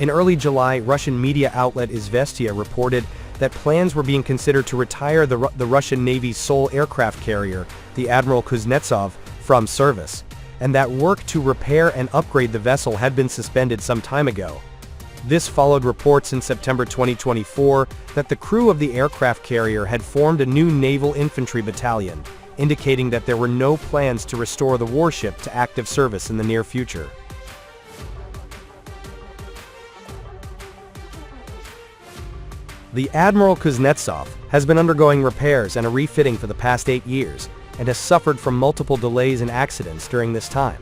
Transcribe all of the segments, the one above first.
In early July, Russian media outlet Izvestia reported that plans were being considered to retire the Russian Navy's sole aircraft carrier, the Admiral Kuznetsov, from service, and that work to repair and upgrade the vessel had been suspended some time ago. This followed reports in September 2024 that the crew of the aircraft carrier had formed a new naval infantry battalion, indicating that there were no plans to restore the warship to active service in the near future. The Admiral Kuznetsov has been undergoing repairs and a refitting for the past 8 years, and has suffered from multiple delays and accidents during this time.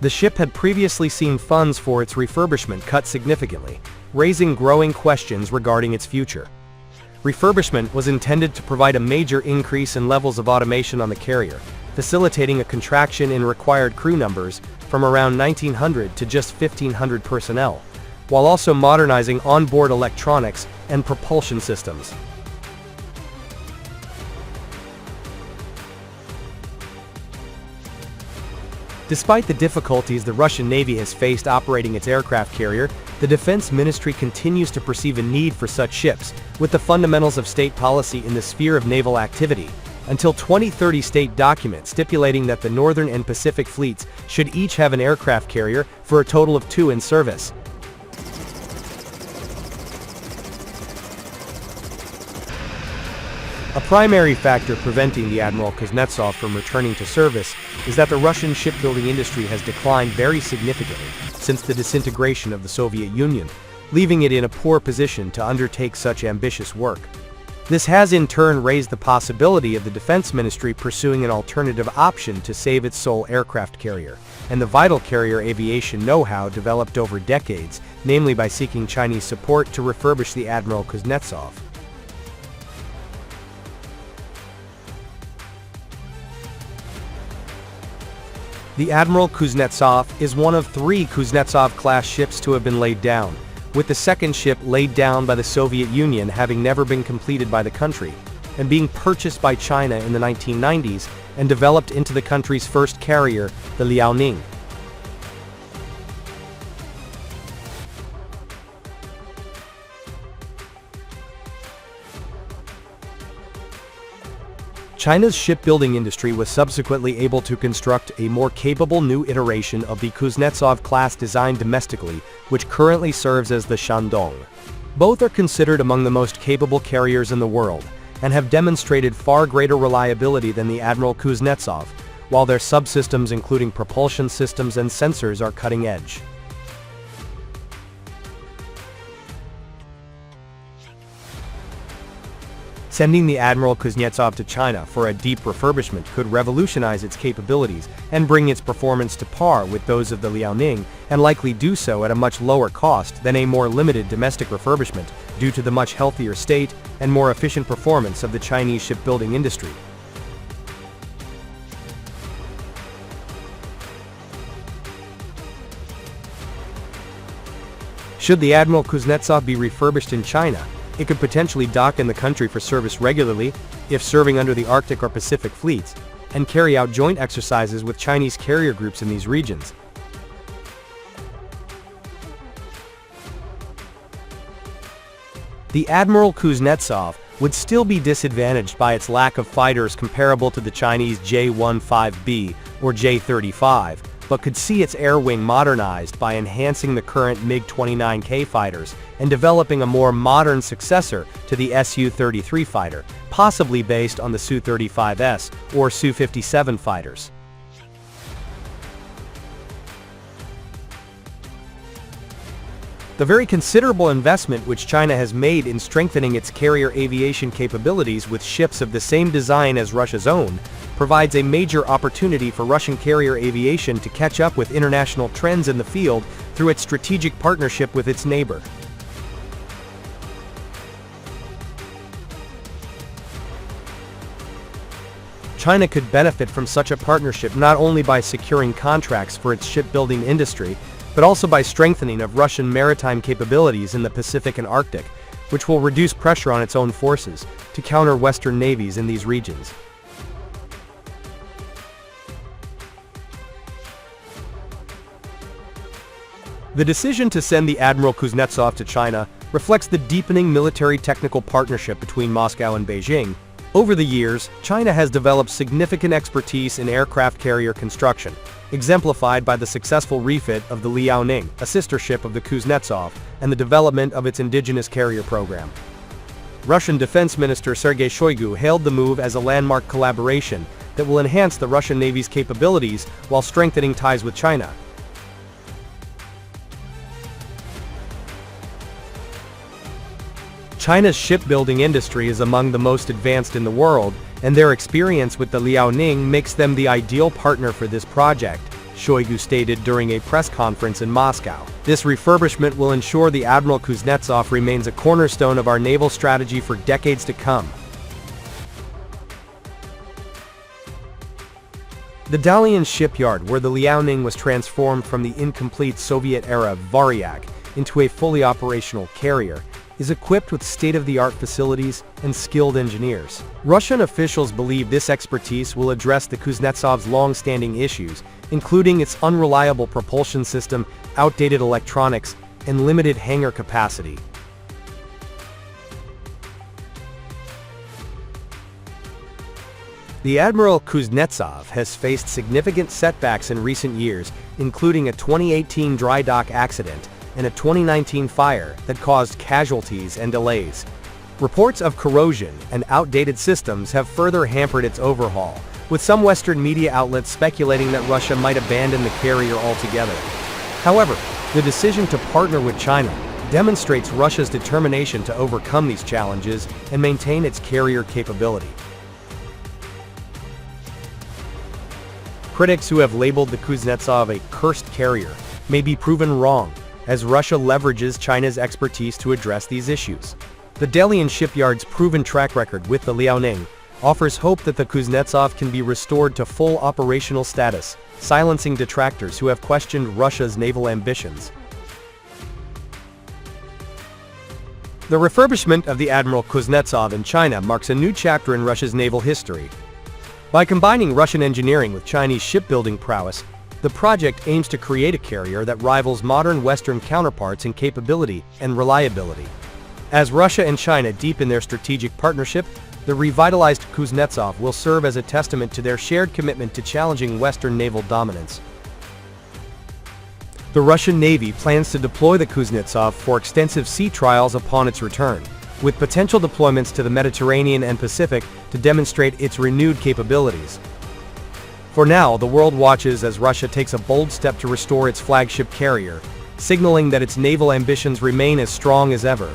The ship had previously seen funds for its refurbishment cut significantly, raising growing questions regarding its future. Refurbishment was intended to provide a major increase in levels of automation on the carrier, facilitating a contraction in required crew numbers from around 1,900 to just 1,500 personnel, while also modernizing onboard electronics and propulsion systems. Despite the difficulties the Russian Navy has faced operating its aircraft carrier, the Defense Ministry continues to perceive a need for such ships, with the fundamentals of state policy in the sphere of naval activity, until 2030 state document stipulating that the Northern and Pacific fleets should each have an aircraft carrier for a total of 2 in service. A primary factor preventing the Admiral Kuznetsov from returning to service is that the Russian shipbuilding industry has declined very significantly since the disintegration of the Soviet Union, leaving it in a poor position to undertake such ambitious work. This has in turn raised the possibility of the Defense Ministry pursuing an alternative option to save its sole aircraft carrier, and the vital carrier aviation know-how developed over decades, namely by seeking Chinese support to refurbish the Admiral Kuznetsov. The Admiral Kuznetsov is one of 3 Kuznetsov Class ships to have been laid down, with the second ship laid down by the Soviet Union having never been completed by the country, and being purchased by China in the 1990s and developed into the country's first carrier, the Liaoning. China's shipbuilding industry was subsequently able to construct a more capable new iteration of the Kuznetsov class designed domestically, which currently serves as the Shandong. Both are considered among the most capable carriers in the world, and have demonstrated far greater reliability than the Admiral Kuznetsov, while their subsystems including propulsion systems and sensors are cutting edge. Sending the Admiral Kuznetsov to China for a deep refurbishment could revolutionize its capabilities and bring its performance to par with those of the Liaoning, and likely do so at a much lower cost than a more limited domestic refurbishment due to the much healthier state and more efficient performance of the Chinese shipbuilding industry. Should the Admiral Kuznetsov be refurbished in China, it could potentially dock in the country for service regularly, if serving under the Arctic or Pacific fleets, and carry out joint exercises with Chinese carrier groups in these regions. The Admiral Kuznetsov would still be disadvantaged by its lack of fighters comparable to the Chinese J-15B or J-35, but could see its air wing modernized by enhancing the current MiG-29K fighters and developing a more modern successor to the Su-33 fighter, possibly based on the Su-35S or Su-57 fighters. The very considerable investment which China has made in strengthening its carrier aviation capabilities with ships of the same design as Russia's own provides a major opportunity for Russian carrier aviation to catch up with international trends in the field through its strategic partnership with its neighbor. China could benefit from such a partnership not only by securing contracts for its shipbuilding industry, but also by strengthening of Russian maritime capabilities in the Pacific and Arctic, which will reduce pressure on its own forces to counter Western navies in these regions. The decision to send the Admiral Kuznetsov to China reflects the deepening military technical partnership between Moscow and Beijing. Over the years, China has developed significant expertise in aircraft carrier construction, exemplified by the successful refit of the Liaoning, a sister ship of the Kuznetsov, and the development of its indigenous carrier program. Russian Defense Minister Sergei Shoigu hailed the move as a landmark collaboration that will enhance the Russian Navy's capabilities while strengthening ties with China. China's shipbuilding industry is among the most advanced in the world, and their experience with the Liaoning makes them the ideal partner for this project, Shoigu stated during a press conference in Moscow. This refurbishment will ensure the Admiral Kuznetsov remains a cornerstone of our naval strategy for decades to come. The Dalian shipyard where the Liaoning was transformed from the incomplete Soviet-era Varyak into a fully operational carrier is equipped with state-of-the-art facilities and skilled engineers. Russian officials believe this expertise will address the Kuznetsov's long-standing issues, including its unreliable propulsion system, outdated electronics, and limited hangar capacity. The Admiral Kuznetsov has faced significant setbacks in recent years, including a 2018 dry dock accident and a 2019 fire that caused casualties and delays. Reports of corrosion and outdated systems have further hampered its overhaul, with some Western media outlets speculating that Russia might abandon the carrier altogether. However, the decision to partner with China demonstrates Russia's determination to overcome these challenges and maintain its carrier capability. Critics who have labeled the Kuznetsov a cursed carrier may be proven wrong, as Russia leverages China's expertise to address these issues. The Dalian shipyard's proven track record with the Liaoning offers hope that the Kuznetsov can be restored to full operational status, silencing detractors who have questioned Russia's naval ambitions. The refurbishment of the Admiral Kuznetsov in China marks a new chapter in Russia's naval history. By combining Russian engineering with Chinese shipbuilding prowess, the project aims to create a carrier that rivals modern Western counterparts in capability and reliability. As Russia and China deepen their strategic partnership, the revitalized Kuznetsov will serve as a testament to their shared commitment to challenging Western naval dominance. The Russian Navy plans to deploy the Kuznetsov for extensive sea trials upon its return, with potential deployments to the Mediterranean and Pacific to demonstrate its renewed capabilities. For now, the world watches as Russia takes a bold step to restore its flagship carrier, signaling that its naval ambitions remain as strong as ever.